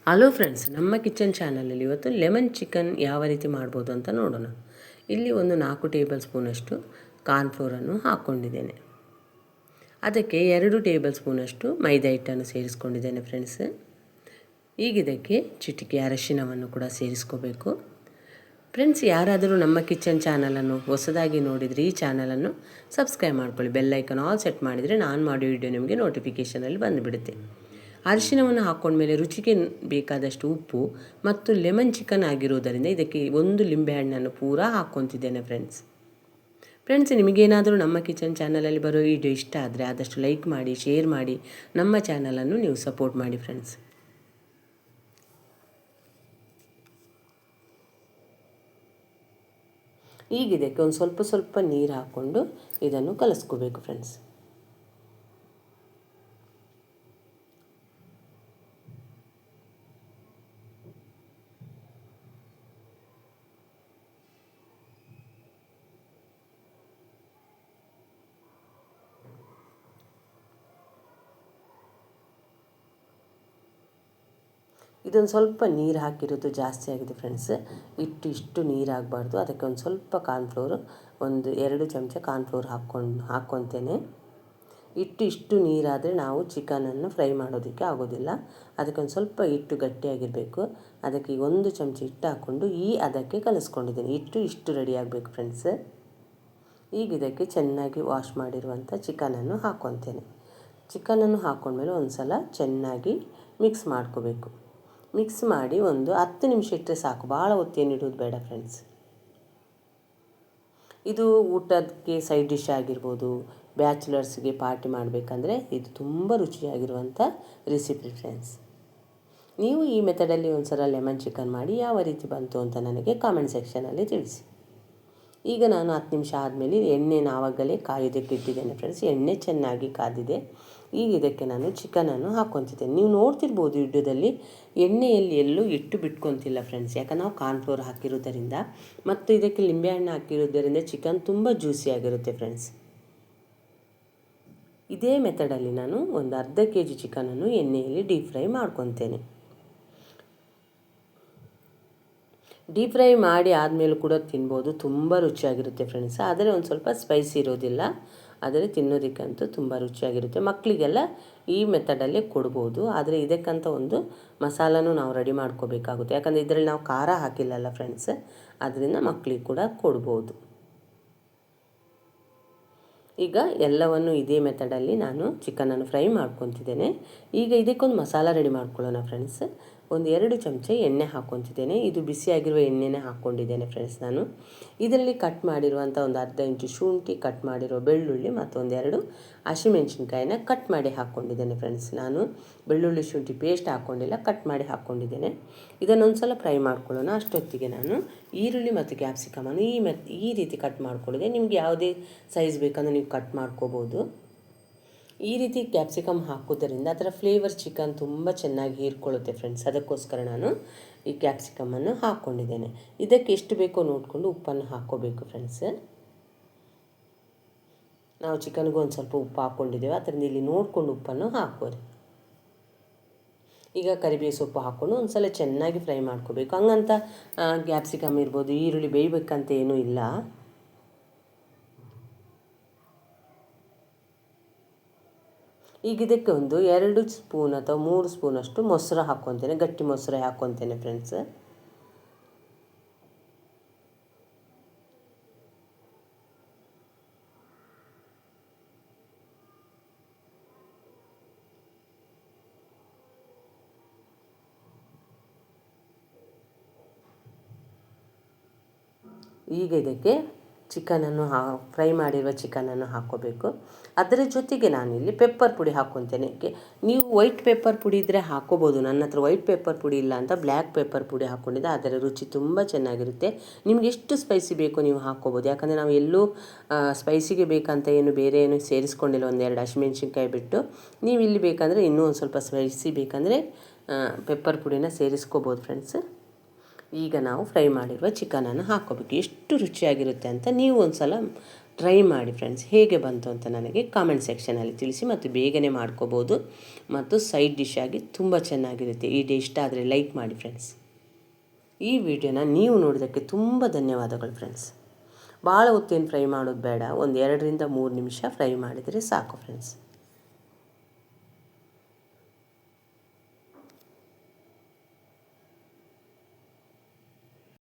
Hello friends, ನಮ್ಮ kitchen ಚಾನಲಲ್ಲಿ ಇವತ್ತು ಲೆಮನ್ ಚಿಕನ್ ಯಾವ ರೀತಿ ಮಾಡ್ಬೋದು ಅಂತ ನೋಡೋಣ. ಇಲ್ಲಿ ಒಂದು 4 ಟೇಬಲ್ ಸ್ಪೂನಷ್ಟು ಕಾರ್ನ್ಫ್ಲೋರನ್ನು ಹಾಕ್ಕೊಂಡಿದ್ದೇನೆ. ಅದಕ್ಕೆ 2 ಟೇಬಲ್ ಸ್ಪೂನಷ್ಟು ಮೈದಾ ಹಿಟ್ಟನ್ನು ಸೇರಿಸ್ಕೊಂಡಿದ್ದೇನೆ ಫ್ರೆಂಡ್ಸ್. ಈಗ ಇದಕ್ಕೆ ಚಿಟಿಕೆ ಅರಿಶಿನವನ್ನು ಕೂಡ ಸೇರಿಸ್ಕೋಬೇಕು. ಫ್ರೆಂಡ್ಸ್, ಯಾರಾದರೂ ನಮ್ಮ ಕಿಚನ್ ಚಾನಲನ್ನು ಹೊಸದಾಗಿ ನೋಡಿದರೆ ಈ ಚಾನಲನ್ನು ಸಬ್ಸ್ಕ್ರೈಬ್ ಮಾಡ್ಕೊಳ್ಳಿ. ಬೆಲ್ಲೈಕನ್ ಆಲ್ ಸೆಟ್ ಮಾಡಿದರೆ ನಾನು ಮಾಡೋ ವಿಡಿಯೋ ನಿಮಗೆ ನೋಟಿಫಿಕೇಷನಲ್ಲಿ ಬಂದುಬಿಡುತ್ತೆ. ಅರಿಶಿನವನ್ನು ಹಾಕ್ಕೊಂಡ್ಮೇಲೆ ರುಚಿಗೆ ಬೇಕಾದಷ್ಟು ಉಪ್ಪು ಮತ್ತು ಲೆಮನ್ ಚಿಕನ್ ಆಗಿರೋದರಿಂದ ಇದಕ್ಕೆ 1 ಲಿಂಬೆಹಣ್ಣನ್ನು ಪೂರ ಹಾಕ್ಕೊತಿದ್ದೇನೆ ಫ್ರೆಂಡ್ಸ್, ನಿಮಗೇನಾದರೂ ನಮ್ಮ ಕಿಚನ್ ಚಾನಲಲ್ಲಿ ಬರೋ ವಿಡಿಯೋ ಇಷ್ಟ ಆದರೆ ಆದಷ್ಟು ಲೈಕ್ ಮಾಡಿ, ಶೇರ್ ಮಾಡಿ, ನಮ್ಮ ಚಾನಲನ್ನು ನೀವು ಸಪೋರ್ಟ್ ಮಾಡಿ ಫ್ರೆಂಡ್ಸ್. ಈಗ ಇದಕ್ಕೆ ಒಂದು ಸ್ವಲ್ಪ ನೀರು ಹಾಕ್ಕೊಂಡು ಇದನ್ನು ಕಲಿಸ್ಕೋಬೇಕು ಫ್ರೆಂಡ್ಸ್. ಇದೊಂದು ಸ್ವಲ್ಪ ನೀರು ಹಾಕಿರೋದು ಜಾಸ್ತಿ ಆಗಿದೆ ಫ್ರೆಂಡ್ಸ್. ಇಷ್ಟು ನೀರು ಆಗಬಾರ್ದು. ಅದಕ್ಕೆ ಒಂದು ಸ್ವಲ್ಪ ಕಾರ್ನ್ಫ್ಲೋರು, 2 ಚಮಚ ಕಾರ್ನ್ಫ್ಲೋರ್ ಹಾಕ್ಕೊತೇನೆ. ಇಷ್ಟು ನೀರಾದರೆ ನಾವು ಚಿಕನನ್ನು ಫ್ರೈ ಮಾಡೋದಕ್ಕೆ ಆಗೋದಿಲ್ಲ. ಅದಕ್ಕೆ ಒಂದು ಸ್ವಲ್ಪ ಹಿಟ್ಟು ಗಟ್ಟಿಯಾಗಿರಬೇಕು. ಅದಕ್ಕೆ 1 ಚಮಚ ಹಿಟ್ಟು ಹಾಕ್ಕೊಂಡು ಅದಕ್ಕೆ ಕಲಿಸ್ಕೊಂಡಿದ್ದೀನಿ. ಇಷ್ಟು ರೆಡಿ ಆಗಬೇಕು ಫ್ರೆಂಡ್ಸ್. ಈಗ ಇದಕ್ಕೆ ಚೆನ್ನಾಗಿ ವಾಶ್ ಮಾಡಿರುವಂಥ ಚಿಕನನ್ನು ಹಾಕ್ಕೊತೇನೆ. ಚಿಕನನ್ನು ಹಾಕ್ಕೊಂಡ್ಮೇಲೆ ಒಂದು ಸಲ ಚೆನ್ನಾಗಿ ಮಿಕ್ಸ್ ಮಾಡ್ಕೋಬೇಕು. ಮಿಕ್ಸ್ ಮಾಡಿ ಒಂದು 10 ನಿಮಿಷ ಇಟ್ಟರೆ ಸಾಕು. ಭಾಳ ಹೊತ್ತೇನು ಇಡೋದು ಬೇಡ ಫ್ರೆಂಡ್ಸ್. ಇದು ಊಟಕ್ಕೆ ಸೈಡ್ ಡಿಶ್ ಆಗಿರ್ಬೋದು, ಬ್ಯಾಚುಲರ್ಸ್ಗೆ ಪಾರ್ಟಿ ಮಾಡಬೇಕಂದ್ರೆ ಇದು ತುಂಬ ರುಚಿಯಾಗಿರುವಂಥ ರೆಸಿಪಿ ಫ್ರೆಂಡ್ಸ್. ನೀವು ಈ ಮೆಥಡಲ್ಲಿ ಒಂದು ಸಲ ಲೆಮನ್ ಚಿಕನ್ ಮಾಡಿ ಯಾವ ರೀತಿ ಬಂತು ಅಂತ ನನಗೆ ಕಾಮೆಂಟ್ ಸೆಕ್ಷನಲ್ಲಿ ತಿಳಿಸಿ. ಈಗ ನಾನು 10 ನಿಮಿಷ ಆದಮೇಲೆ ಎಣ್ಣೆನ ಆವಾಗಲೇ ಕಾಯೋದಕ್ಕೆ ಇಟ್ಟಿದ್ದೇನೆ ಫ್ರೆಂಡ್ಸ್. ಎಣ್ಣೆ ಚೆನ್ನಾಗಿ ಕಾದಿದೆ. ಈಗ ಇದಕ್ಕೆ ನಾನು ಚಿಕನನ್ನು ಹಾಕ್ಕೊತಿದ್ದೇನೆ. ನೀವು ನೋಡ್ತಿರ್ಬೋದು ವಿಡಿಯೋದಲ್ಲಿ ಎಣ್ಣೆಯಲ್ಲಿ ಎಲ್ಲೂ ಇಟ್ಟು ಬಿಟ್ಕೊತಿಲ್ಲ ಫ್ರೆಂಡ್ಸ್. ಯಾಕಂದ್ರೆ ನಾವು ಕಾರ್ನ್ಫ್ಲೋರ್ ಹಾಕಿರೋದರಿಂದ ಮತ್ತು ಇದಕ್ಕೆ ಲಿಂಬೆಹಣ್ಣು ಹಾಕಿರೋದರಿಂದ ಚಿಕನ್ ತುಂಬ ಜ್ಯೂಸಿಯಾಗಿರುತ್ತೆ ಫ್ರೆಂಡ್ಸ್. ಇದೇ ಮೆಥಡಲ್ಲಿ ನಾನು ಒಂದು ಅರ್ಧ kg ಚಿಕನನ್ನು ಎಣ್ಣೆಯಲ್ಲಿ ಡೀಪ್ ಫ್ರೈ ಮಾಡ್ಕೊತೇನೆ. ಡೀಪ್ ಫ್ರೈ ಮಾಡಿ ಆದಮೇಲೂ ಕೂಡ ತಿನ್ಬೋದು. ತುಂಬ ರುಚಿಯಾಗಿರುತ್ತೆ ಫ್ರೆಂಡ್ಸ್. ಆದರೆ ಒಂದು ಸ್ವಲ್ಪ ಸ್ಪೈಸಿ ಇರೋದಿಲ್ಲ. ಆದರೆ ತಿನ್ನೋದಕ್ಕಂತೂ ತುಂಬ ರುಚಿಯಾಗಿರುತ್ತೆ. ಮಕ್ಕಳಿಗೆಲ್ಲ ಈ ಮೆಥಡಲ್ಲೇ ಕೊಡ್ಬೋದು. ಆದರೆ ಇದಕ್ಕಂತ ಒಂದು ಮಸಾಲನೂ ನಾವು ರೆಡಿ ಮಾಡ್ಕೋಬೇಕಾಗುತ್ತೆ. ಯಾಕಂದರೆ ಇದರಲ್ಲಿ ನಾವು ಖಾರ ಹಾಕಿಲ್ಲಲ್ಲ ಫ್ರೆಂಡ್ಸ್. ಅದರಿಂದ ಮಕ್ಕಳಿಗೆ ಕೂಡ ಕೊಡ್ಬೋದು. ಈಗ ಎಲ್ಲವನ್ನು ಇದೇ ಮೆಥಡಲ್ಲಿ ನಾನು ಚಿಕನನ್ನು ಫ್ರೈ ಮಾಡ್ಕೊತಿದ್ದೇನೆ. ಈಗ ಇದಕ್ಕೊಂದು ಮಸಾಲ ರೆಡಿ ಮಾಡ್ಕೊಳ್ಳೋಣ ಫ್ರೆಂಡ್ಸ್. 2 ಚಮಚ ಎಣ್ಣೆ ಹಾಕ್ಕೊತಿದ್ದೇನೆ. ಇದು ಬಿಸಿಯಾಗಿರುವ ಎಣ್ಣೆನೇ ಹಾಕ್ಕೊಂಡಿದ್ದೇನೆ ಫ್ರೆಂಡ್ಸ್ ನಾನು. ಇದರಲ್ಲಿ ಕಟ್ ಮಾಡಿರುವಂಥ ಒಂದು ಅರ್ಧ ಇಂಚು ಶುಂಠಿ, ಕಟ್ ಮಾಡಿರೋ ಬೆಳ್ಳುಳ್ಳಿ ಮತ್ತು 2 ಹಸಿಮೆಣಸಿನ್ಕಾಯಿನ ಕಟ್ ಮಾಡಿ ಹಾಕ್ಕೊಂಡಿದ್ದೇನೆ ಫ್ರೆಂಡ್ಸ್. ನಾನು ಬೆಳ್ಳುಳ್ಳಿ ಶುಂಠಿ ಪೇಸ್ಟ್ ಹಾಕ್ಕೊಂಡಿಲ್ಲ, ಕಟ್ ಮಾಡಿ ಹಾಕ್ಕೊಂಡಿದ್ದೇನೆ. ಇದನ್ನೊಂದು ಸಲ ಫ್ರೈ ಮಾಡ್ಕೊಳ್ಳೋಣ. ಅಷ್ಟೊತ್ತಿಗೆ ನಾನು ಈರುಳ್ಳಿ ಮತ್ತು ಕ್ಯಾಪ್ಸಿಕಮನ್ನು ಈ ರೀತಿ ಕಟ್ ಮಾಡ್ಕೊಂಡಿದ್ದೆ. ನಿಮ್ಗೆ ಯಾವುದೇ ಸೈಜ್ ಬೇಕಂದ್ರೆ ನೀವು ಕಟ್ ಮಾಡ್ಕೋಬೋದು. ಈ ರೀತಿ ಕ್ಯಾಪ್ಸಿಕಮ್ ಹಾಕೋದರಿಂದ ಅದರ ಫ್ಲೇವರ್ ಚಿಕನ್ ತುಂಬ ಚೆನ್ನಾಗಿ ಹೀರ್ಕೊಳ್ಳುತ್ತೆ ಫ್ರೆಂಡ್ಸ್. ಅದಕ್ಕೋಸ್ಕರ ನಾನು ಈ ಕ್ಯಾಪ್ಸಿಕಮನ್ನು ಹಾಕ್ಕೊಂಡಿದ್ದೇನೆ. ಇದಕ್ಕೆ ಎಷ್ಟು ಬೇಕೋ ನೋಡಿಕೊಂಡು ಉಪ್ಪನ್ನು ಹಾಕ್ಕೋಬೇಕು ಫ್ರೆಂಡ್ಸ್. ನಾವು ಚಿಕನ್ಗೂ ಒಂದು ಸ್ವಲ್ಪ ಉಪ್ಪು ಹಾಕ್ಕೊಂಡಿದ್ದೇವೆ. ಅದರಿಂದ ಇಲ್ಲಿ ನೋಡಿಕೊಂಡು ಉಪ್ಪನ್ನು ಹಾಕೋರಿ. ಈಗ ಕರಿಬೇವು ಸೊಪ್ಪು ಹಾಕ್ಕೊಂಡು ಒಂದು ಸಲ ಚೆನ್ನಾಗಿ ಫ್ರೈ ಮಾಡ್ಕೋಬೇಕು. ಹಂಗಂತ ಕ್ಯಾಪ್ಸಿಕಮ್ ಇರ್ಬೋದು, ಈರುಳ್ಳಿ ಬೇಯಬೇಕಂತ ಏನೂ ಇಲ್ಲ. ಈಗ ಇದಕ್ಕೆ ಒಂದು 2 ಸ್ಪೂನ್ ಅಥವಾ 3 ಸ್ಪೂನಷ್ಟು ಮೊಸರು ಹಾಕ್ಕೊತೇನೆ. ಗಟ್ಟಿ ಮೊಸರು ಹಾಕ್ಕೊತೇನೆ ಫ್ರೆಂಡ್ಸ್. ಈಗ ಇದಕ್ಕೆ ಚಿಕನನ್ನು ಫ್ರೈ ಮಾಡಿರುವ ಚಿಕನನ್ನು ಹಾಕ್ಕೋಬೇಕು. ಅದರ ಜೊತೆಗೆ ನಾನಿಲ್ಲಿ ಪೆಪ್ಪರ್ ಪುಡಿ ಹಾಕ್ಕೊತೇನೆ. ನೀವು ವೈಟ್ ಪೆಪ್ಪರ್ ಪುಡಿ ಇದ್ದರೆ ಹಾಕ್ಕೋಬೋದು. ನನ್ನ ಹತ್ರ ವೈಟ್ ಪೆಪ್ಪರ್ ಪುಡಿ ಇಲ್ಲ ಅಂತ ಬ್ಲ್ಯಾಕ್ ಪೆಪ್ಪರ್ ಪುಡಿ ಹಾಕ್ಕೊಂಡಿದ್ದೆ. ಅದರ ರುಚಿ ತುಂಬ ಚೆನ್ನಾಗಿರುತ್ತೆ. ನಿಮ್ಗೆ ಎಷ್ಟು ಸ್ಪೈಸಿ ಬೇಕೋ ನೀವು ಹಾಕ್ಕೋಬೋದು. ಯಾಕಂದರೆ ನಾವು ಎಲ್ಲೂ ಸ್ಪೈಸಿಗೆ ಬೇಕಂತ ಏನು ಬೇರೆ ಏನು ಸೇರಿಸ್ಕೊಂಡಿಲ್ಲ. 2 ಹಸಿಮೆಣ್ಸಿನ್ಕಾಯಿ ಬಿಟ್ಟು ನೀವು ಇಲ್ಲಿ ಬೇಕಂದರೆ ಇನ್ನೂ ಒಂದು ಸ್ವಲ್ಪ ಸ್ಪೈಸಿ ಬೇಕಂದರೆ ಪೆಪ್ಪರ್ ಪುಡಿನ ಸೇರಿಸ್ಕೋಬೋದು ಫ್ರೆಂಡ್ಸ್. ಈಗ ನಾವು ಫ್ರೈ ಮಾಡಿರುವ ಚಿಕನನ್ನು ಹಾಕ್ಕೋಬೇಕು. ಎಷ್ಟು ರುಚಿಯಾಗಿರುತ್ತೆ ಅಂತ ನೀವು ಒಂದು ಸಲ ಟ್ರೈ ಮಾಡಿ ಫ್ರೆಂಡ್ಸ್. ಹೇಗೆ ಬಂತು ಅಂತ ನನಗೆ ಕಾಮೆಂಟ್ ಸೆಕ್ಷನಲ್ಲಿ ತಿಳಿಸಿ. ಮತ್ತು ಬೇಗನೆ ಮಾಡ್ಕೋಬೋದು ಮತ್ತು ಸೈಡ್ ಡಿಶ್ ಆಗಿ ತುಂಬ ಚೆನ್ನಾಗಿರುತ್ತೆ. ಈ ವಿಡಿಯೋ ಇಷ್ಟ ಆದರೆ ಲೈಕ್ ಮಾಡಿ ಫ್ರೆಂಡ್ಸ್. ಈ ವಿಡಿಯೋನ ನೀವು ನೋಡಿದ್ದಕ್ಕೆ ತುಂಬ ಧನ್ಯವಾದಗಳು ಫ್ರೆಂಡ್ಸ್. ಭಾಳ ಹೊತ್ತೇನು ಫ್ರೈ ಮಾಡೋದು ಬೇಡ, ಒಂದು 2 ರಿಂದ 3 ನಿಮಿಷ ಫ್ರೈ ಮಾಡಿದರೆ ಸಾಕು ಫ್ರೆಂಡ್ಸ್.